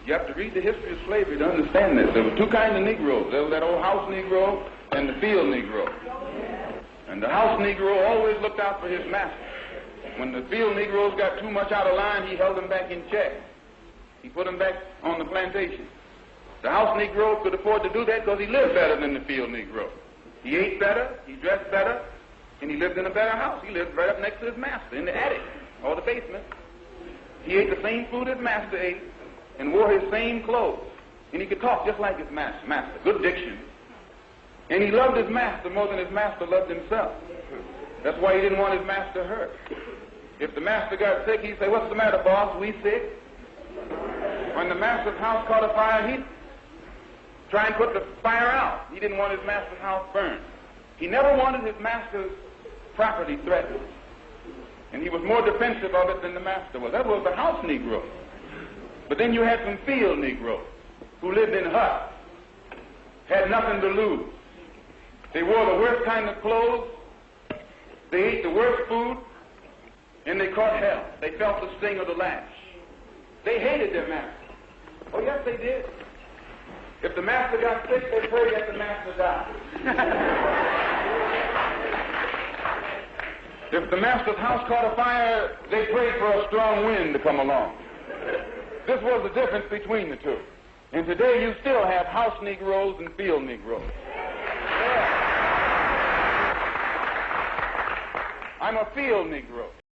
You have to read the history of slavery to understand this. There were two kinds of Negroes. There was that old house Negro and the field Negro. And the house Negro always looked out for his master. When the field Negroes got too much out of line, he held them back in check. He put them back on the plantation. The house Negro could afford to do that because he lived better than the field Negro. He ate better, he dressed better, and he lived in a better house. He lived right up next to his master in the attic or the basement. He ate the same food his master ate and wore his same clothes. And he could talk just like his master. Good diction. And he loved his master more than his master loved himself. That's why he didn't want his master hurt. If the master got sick, he'd say, "What's the matter, boss? We sick?" When the master's house caught a fire, he'd try and put the fire out. He didn't want his master's house burned. He never wanted his master's property threatened. And he was more defensive of it than the master was. That was the house Negro. But then you had some field Negroes who lived in huts, had nothing to lose. They wore the worst kind of clothes, they ate the worst food, and they caught hell. They felt the sting of the lash. They hated their master. Oh, yes, they did. If the master got sick, they prayed that the master died. If the master's house caught a fire, they prayed for a strong wind to come along. This was the difference between the two. And today you still have house Negroes and field Negroes. I'm a field Negro.